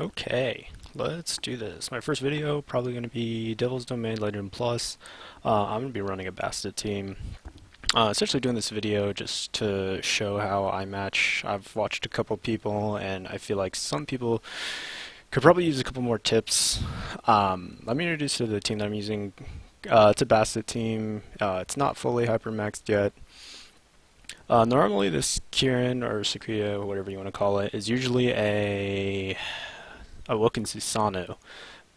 Okay, let's do this. My first video probably going to be Devil's Domain Legend Plus. I'm going to be running a Bastet team. Essentially doing this video just to show how I match. I've watched a couple people and I feel like some people could probably use a couple more tips. Let me introduce you to the team that I'm using. It's a Bastet team. It's not fully hypermaxed yet. Normally this Kirin or Sakuya, whatever you want to call it, is usually a Awoken Susanoo,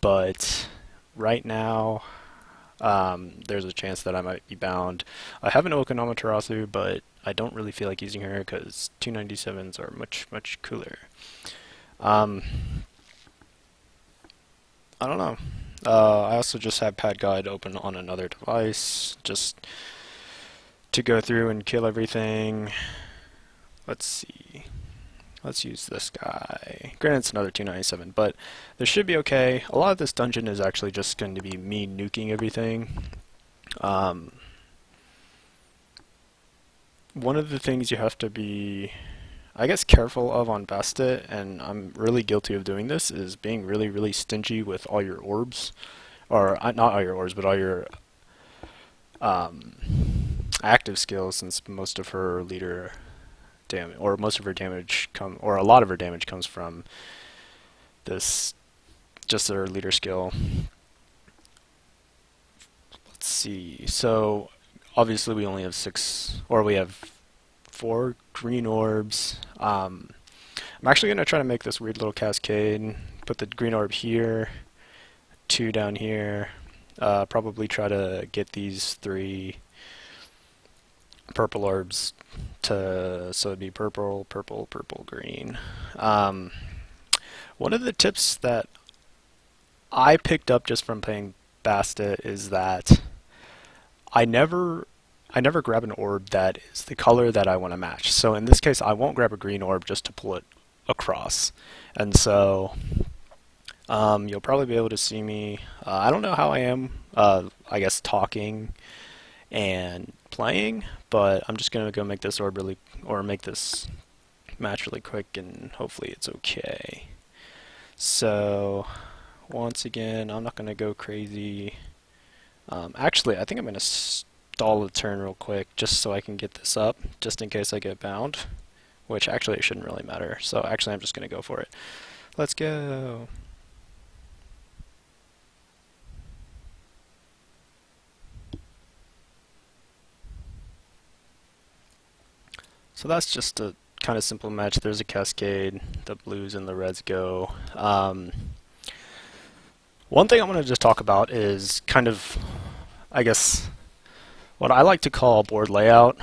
but right now there's a chance that I might be bound. I have an Awoken Amaterasu, but I don't really feel like using her because 297s are much cooler. Um, I don't know. I also just have Pad Guide open on another device just to go through and kill everything. Let's see. Let's use this guy. Granted, it's another 297, but this should be okay. A lot of this dungeon is actually just going to be me nuking everything. Um, One of the things you have to be, I guess, careful of on Bastet, and I'm really guilty of doing this, is being really stingy with all your orbs. Or, not all your orbs, but all your um, active skills, since most of her leader damage, or most of her damage or a lot of her damage comes from this, just her leader skill. Let's see. So obviously we only have six, or we have four green orbs. I'm actually gonna try to make this weird little cascade. Put the green orb here, two down here. Probably try to get these three purple orbs to, so it'd be purple, green. Um, One of the tips that I picked up just from playing Bastet is that I never I never grab an orb that is the color that I want to match. So in this case, I won't grab a green orb just to pull it across. And so you'll probably be able to see me. I don't know how I am, I guess, talking and playing, but I'm just going to go make this orb really, or make this match really quick, and hopefully it's okay. So once again, I'm not going to go crazy. Actually, I think I'm going to stall the turn real quick just so I can get this up, just in case I get bound, which actually it shouldn't really matter. So actually, I'm just going to go for it. Let's go. So that's just a kind of simple match. There's a cascade. The blues and the reds go. One thing I want to just talk about is kind of, I guess, what I like to call board layout.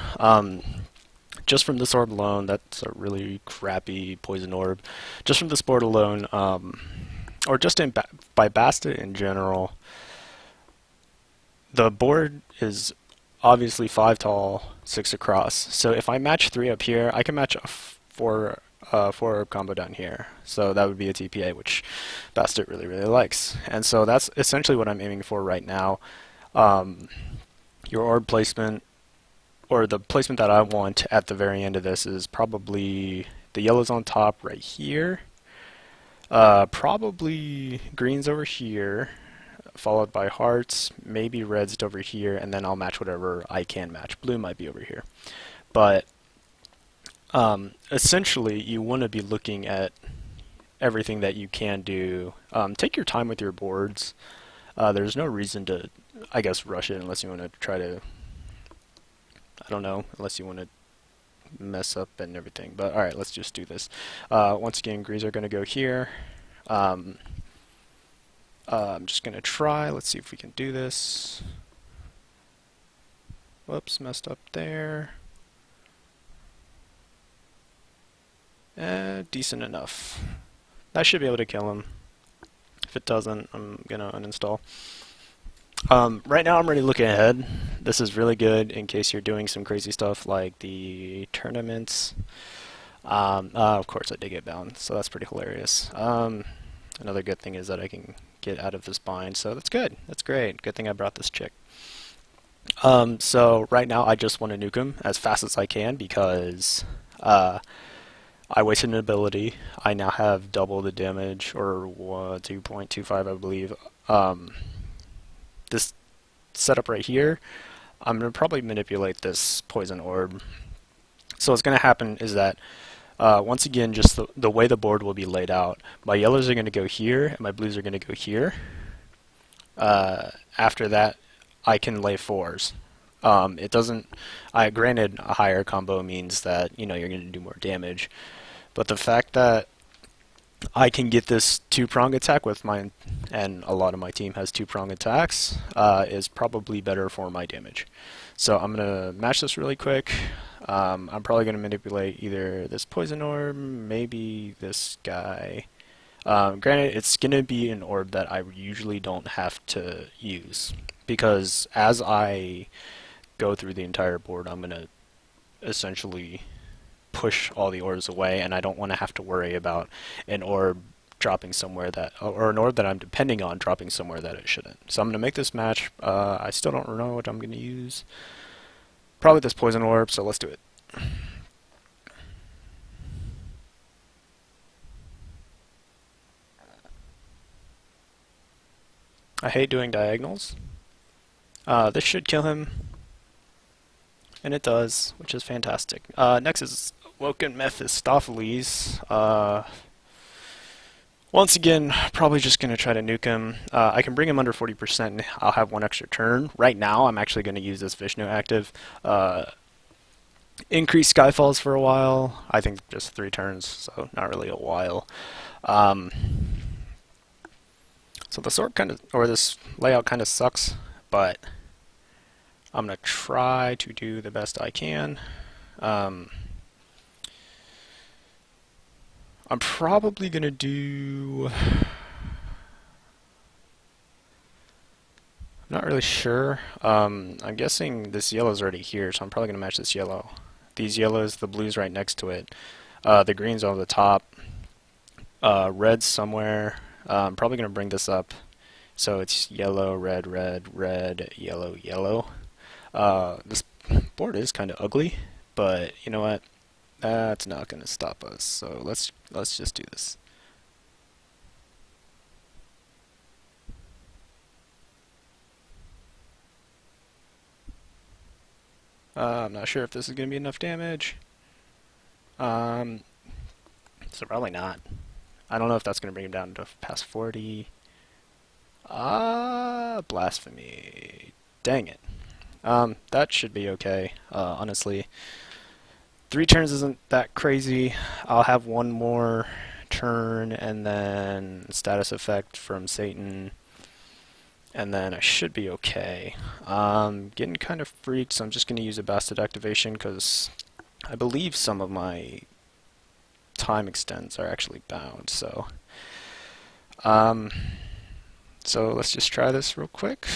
Just from this orb alone, that's a really crappy poison orb. Just from this board alone, or just by Bastet in general, the board is obviously 5 tall, 6 across. So if I match 3 up here, I can match a 4 orb combo down here. So that would be a TPA, which Bastet really likes. And so that's essentially what I'm aiming for right now. Your orb placement, or the placement that I want at the very end of this, is probably the yellow's on top right here. Probably green's over here, followed by hearts, maybe red's over here, and then I'll match whatever I can match. Blue might be over here. But essentially, you want to be looking at everything that you can do. Take your time with your boards. There's no reason to, I guess, rush it unless you want to try to, I don't know, unless you want to mess up and everything. But alright, let's just do this. Once again, greens are going to go here. I'm just going to try. Let's see if we can do this. Whoops, messed up there. Decent enough. That should be able to kill him. If it doesn't, I'm going to uninstall. Right now I'm already looking ahead. This is really good in case you're doing some crazy stuff like the tournaments. Of course I did get bound, so that's pretty hilarious. Another good thing is that I can get out of this bind, so that's good. That's great. Good thing I brought this chick. So right now I just want to nuke him as fast as I can because I wasted an ability. I now have double the damage, or 2.25, I believe. Um, this setup right here, I'm going to probably manipulate this poison orb. So what's going to happen is that, once again, just the way the board will be laid out, my yellows are going to go here, and my blues are going to go here. After that, I can lay fours. It doesn't. Granted, a higher combo means that you're going to do more damage, but the fact that I can get this two-prong attack with mine, and a lot of my team has two-prong attacks, is probably better for my damage. So I'm gonna match this really quick. I'm probably gonna manipulate either this poison orb, maybe this guy. Granted, it's gonna be an orb that I usually don't have to use because as I go through the entire board, I'm gonna essentially push all the orbs away, and I don't want to have to worry about an orb dropping somewhere or an orb that I'm depending on dropping somewhere that it shouldn't. So I'm going to make this match. I still don't know what I'm going to use. Probably this poison orb, so let's do it. I hate doing diagonals. This should kill him, and it does, which is fantastic. Next is Woken Mephistopheles. Once again, probably just going to try to nuke him. I can bring him under 40%, and I'll have one extra turn. Right now, I'm actually going to use this Vishnu active. Increase Skyfalls for a while. I think just 3 turns, so not really a while. So the sword this layout kind of sucks, but I'm going to try to do the best I can. I'm probably going to do... I'm not really sure. I'm guessing this yellow's already here, so I'm probably going to match this yellow. These yellows, the blue's right next to it. The green's on the top. Red's somewhere. I'm probably going to bring this up. So it's yellow, red, red, red, yellow, yellow. This board is kind of ugly, but you know what? That's not going to stop us. So let's just do this. I'm not sure if this is going to be enough damage. So probably not. I don't know if that's going to bring him down to past 40. Blasphemy. Dang it. That should be okay, honestly. 3 turns isn't that crazy. I'll have one more turn and then status effect from Satan, and then I should be okay. Getting kind of freaked, so I'm just going to use a Bastard activation because I believe some of my time extends are actually bound. So let's just try this real quick.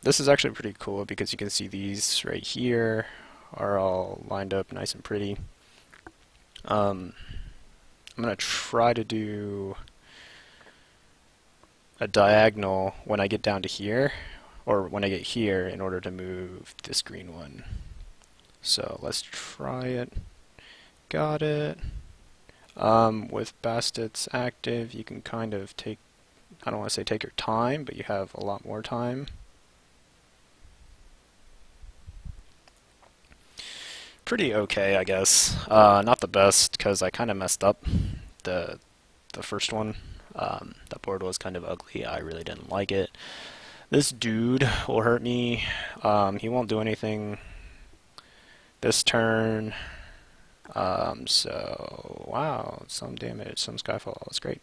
This is actually pretty cool because you can see these right here are all lined up nice and pretty. I'm going to try to do a diagonal when I get down to here, or when I get here, in order to move this green one. So let's try it. Got it. With Bastard's active, you can kind of take, I don't want to say take your time, but you have a lot more time. Pretty okay, I guess. Not the best, because I kind of messed up the first one. That board was kind of ugly. I really didn't like it. This dude will hurt me. He won't do anything this turn. So, wow, some damage, some Skyfall. That's great.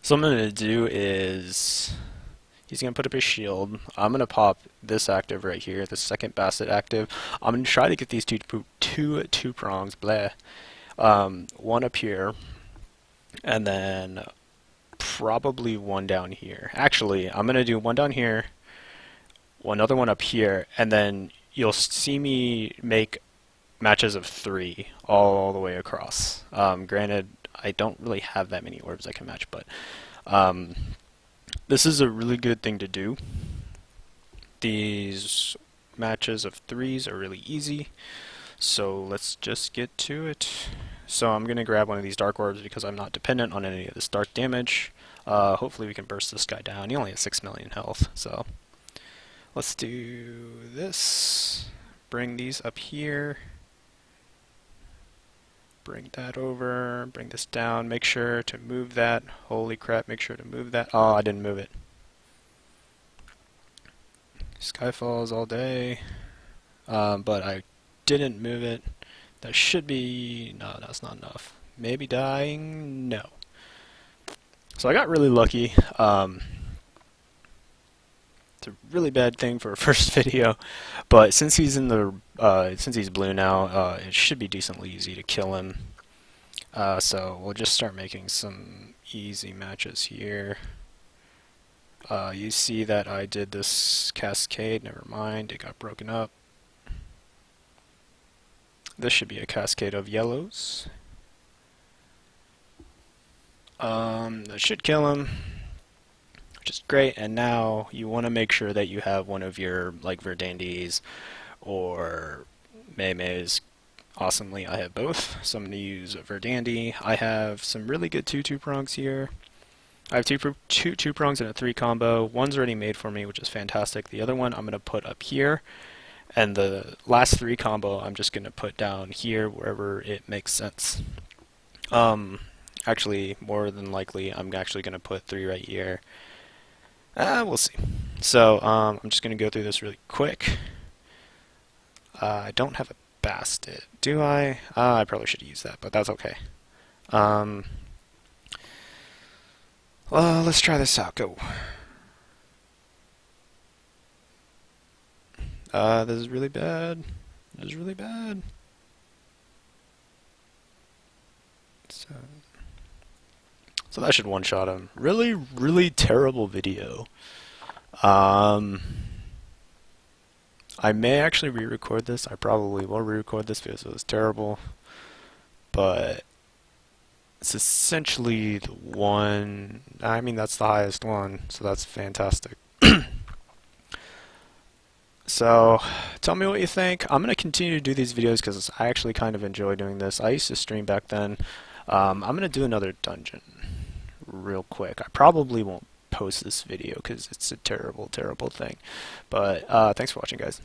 So what I'm going to do is... he's going to put up his shield. I'm going to pop this active right here, the second Basset active. I'm going to try to get these two prongs, blah. One up here, and then probably one down here. Actually, I'm going to do one down here, another one up here, and then you'll see me make matches of 3 all the way across. Granted, I don't really have that many orbs I can match, but this is a really good thing to do. These matches of 3s are really easy. So let's just get to it. So I'm going to grab one of these dark orbs because I'm not dependent on any of this dark damage. Hopefully we can burst this guy down. He only has 6 million health, so let's do this. Bring these up here. Bring that over. Bring this down. Make sure to move that. Holy crap, make sure to move that. Oh, I didn't move it. Skyfalls all day. But I didn't move it. That should be... no, that's not enough. Maybe dying? No. So I got really lucky. It's a really bad thing for a first video, but since he's in the since he's blue now, it should be decently easy to kill him. So we'll just start making some easy matches here. You see that I did this cascade. Never mind, it got broken up. This should be a cascade of yellows. That should kill him, which is great. And now you want to make sure that you have one of your like Verdandis or Meimeis. Awesomely, I have both, so I'm going to use Verdandi. I have some really good 2 prongs here. I have two prongs and a 3 combo. One's already made for me, which is fantastic. The other one I'm going to put up here, and the last 3 combo I'm just going to put down here wherever it makes sense. Actually, more than likely, I'm actually going to put 3 right here. We'll see. So, I'm just going to go through this really quick. I don't have a Bastet, do I? I probably should use that, but that's okay. Let's try this out. Go. This is really bad. This is really bad. So that should one-shot him. Really, really terrible video. I may actually re-record this. I probably will re-record this because it was terrible. But it's essentially the one. I mean, that's the highest one, so that's fantastic. So, tell me what you think. I'm going to continue to do these videos because I actually kind of enjoy doing this. I used to stream back then. I'm going to do another dungeon real quick. I probably won't post this video because it's a terrible, terrible thing. But thanks for watching, guys.